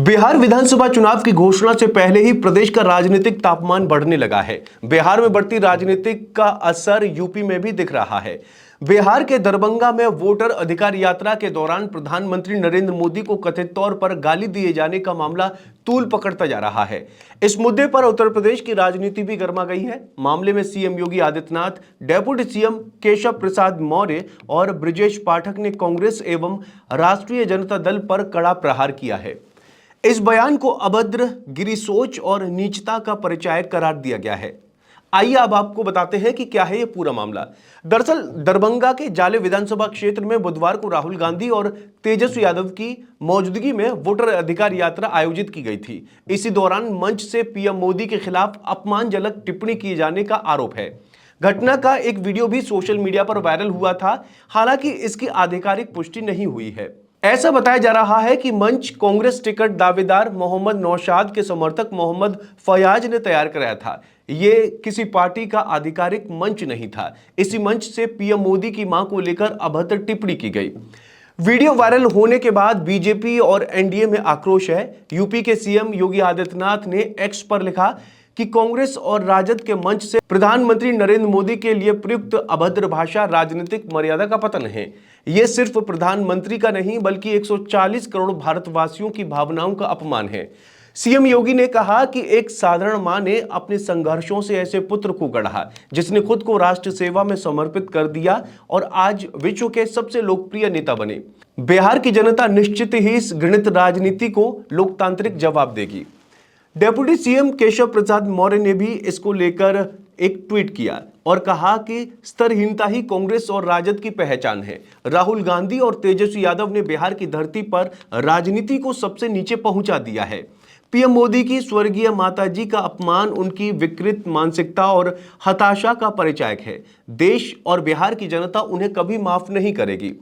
बिहार विधानसभा चुनाव की घोषणा से पहले ही प्रदेश का राजनीतिक तापमान बढ़ने लगा है। बिहार में बढ़ती राजनीतिक का असर यूपी में भी दिख रहा है। बिहार के दरभंगा में वोटर अधिकार यात्रा के दौरान प्रधानमंत्री नरेंद्र मोदी को कथित तौर पर गाली दिए जाने का मामला तूल पकड़ता जा रहा है। इस मुद्दे पर उत्तर प्रदेश की राजनीति भी गर्मा गई है। मामले में CM Yogi Adityanath, deputy CM Keshav Prasad Maurya और ब्रजेश पाठक ने कांग्रेस एवं राष्ट्रीय जनता दल पर कड़ा प्रहार किया है। इस बयान को अभद्र, गिरिसोच और नीचता का परिचायक करार दिया गया है। आइए अब आपको बताते हैं कि क्या है ये पूरा मामला। दरअसल दरभंगा के जाले विधानसभा क्षेत्र में बुधवार को राहुल गांधी और तेजस्वी यादव की मौजूदगी में वोटर अधिकार यात्रा आयोजित की गई थी। इसी दौरान मंच से पीएम मोदी के खिलाफ अपमानजनक टिप्पणी किए जाने का आरोप है। घटना का एक वीडियो भी सोशल मीडिया पर वायरल हुआ था, हालांकि इसकी आधिकारिक पुष्टि नहीं हुई है। ऐसा बताया जा रहा है कि मंच कांग्रेस टिकट दावेदार मोहम्मद नौशाद के समर्थक मोहम्मद फयाज ने तैयार कराया था। ये किसी पार्टी का आधिकारिक मंच नहीं था। इसी मंच से पीएम मोदी की मां को लेकर अभद्र टिप्पणी की गई। वीडियो वायरल होने के बाद बीजेपी और एनडीए में आक्रोश है। यूपी के सीएम योगी आदित्यनाथ ने एक्स पर लिखा कि कांग्रेस और राजद के मंच से प्रधानमंत्री नरेंद्र मोदी के लिए प्रयुक्त अभद्र भाषा राजनीतिक मर्यादा का पतन है। यह सिर्फ प्रधानमंत्री का नहीं बल्कि 140 करोड़ भारतवासियों की भावनाओं का अपमान है। सीएम योगी ने कहा कि एक साधारण मां ने अपने संघर्षों से ऐसे पुत्र को गढ़ा जिसने खुद को राष्ट्र सेवा में समर्पित कर दिया और आज विश्व के सबसे लोकप्रिय नेता बने। बिहार की जनता निश्चित ही इस घृणित राजनीति को लोकतांत्रिक जवाब देगी। डेप्यूटी सीएम केशव प्रसाद मौर्य ने भी इसको लेकर एक ट्वीट किया और कहा कि स्तरहीनता ही कांग्रेस और राजद की पहचान है। राहुल गांधी और तेजस्वी यादव ने बिहार की धरती पर राजनीति को सबसे नीचे पहुंचा दिया है। पीएम मोदी की स्वर्गीय माताजी का अपमान उनकी विकृत मानसिकता और हताशा का परिचायक है। देश और बिहार की जनता उन्हें कभी माफ नहीं करेगी।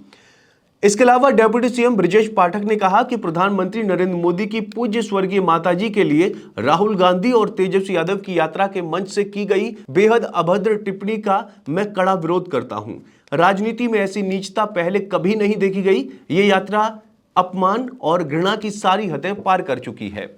इसके अलावा डेप्यूटी सीएम ब्रजेश पाठक ने कहा कि प्रधानमंत्री नरेंद्र मोदी की पूज्य स्वर्गीय माताजी के लिए राहुल गांधी और तेजस्वी यादव की यात्रा के मंच से की गई बेहद अभद्र टिप्पणी का मैं कड़ा विरोध करता हूं। राजनीति में ऐसी नीचता पहले कभी नहीं देखी गई। ये यात्रा अपमान और घृणा की सारी हदें पार कर चुकी है।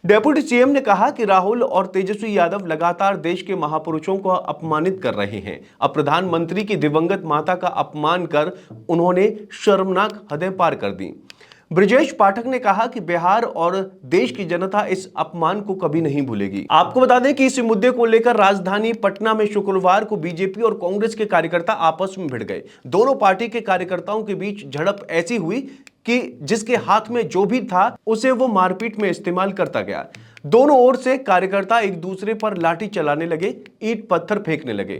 डेप्यूटी सीएम ने कहा कि राहुल और तेजस्वी यादव लगातार देश के महापुरुषों को अपमानित कर रहे हैं। अब प्रधानमंत्री की दिवंगत माता का अपमान कर उन्होंने शर्मनाक हदें पार कर दी। ब्रजेश पाठक ने कहा कि बिहार और देश की जनता इस अपमान को कभी नहीं भूलेगी। आपको बता दें कि इस मुद्दे को लेकर राजधानी पटना में शुक्रवार को बीजेपी और कांग्रेस के कार्यकर्ता आपस में भिड़ गए। दोनों पार्टी के कार्यकर्ताओं के बीच झड़प ऐसी हुई कि जिसके हाथ में जो भी था उसे वो मारपीट में इस्तेमाल करता गया। दोनों ओर से कार्यकर्ता एक दूसरे पर लाठी चलाने लगे, ईंट पत्थर फेंकने लगे।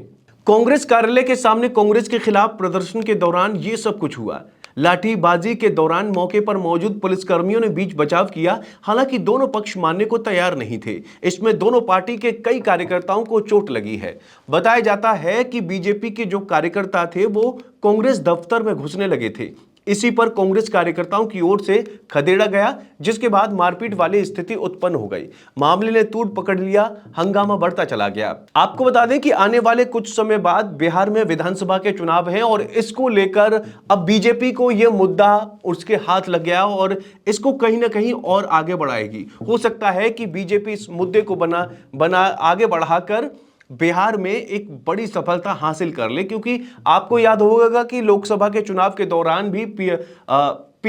कांग्रेस कार्यालय के सामने कांग्रेस के खिलाफ प्रदर्शन के दौरान ये सब कुछ हुआ। लाठीबाजी के दौरान मौके पर मौजूद पुलिसकर्मियों ने बीच बचाव किया। हालांकि दोनों पक्ष मानने को तैयार नहीं थे। इसमें दोनों पार्टी के कई कार्यकर्ताओं को चोट लगी है। बताया जाता है कि बीजेपी के जो कार्यकर्ता थे वो कांग्रेस दफ्तर में घुसने लगे थे। इसी पर कांग्रेस कार्यकर्ताओं की ओर से खदेड़ा गया, जिसके बाद मारपीट वाली स्थिति उत्पन्न हो गई। मामले ने तूल पकड़ लिया, हंगामा बढ़ता चला गया। आपको बता दें कि आने वाले कुछ समय बाद बिहार में विधानसभा के चुनाव हैं और इसको लेकर अब बीजेपी को यह मुद्दा उसके हाथ लग गया और इसको कहीं ना कहीं और आगे बढ़ाएगी। हो सकता है कि बीजेपी इस मुद्दे को आगे बढ़ाकर बिहार में एक बड़ी सफलता हासिल कर ले, क्योंकि आपको याद होगा कि लोकसभा के चुनाव के दौरान भी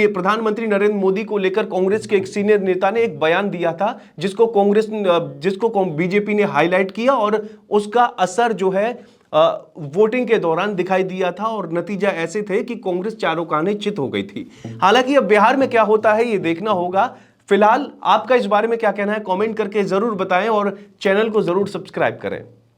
प्रधानमंत्री नरेंद्र मोदी को लेकर कांग्रेस के एक सीनियर नेता ने एक बयान दिया था जिसको बीजेपी ने हाईलाइट किया और उसका असर जो है वोटिंग के दौरान दिखाई दिया था और नतीजा ऐसे थे कि कांग्रेस चारों काने चित हो गई थी। हालांकि अब बिहार में क्या होता है ये देखना होगा। फिलहाल आपका इस बारे में क्या कहना है कमेंट करके जरूर बताएं और चैनल को जरूर सब्सक्राइब करें।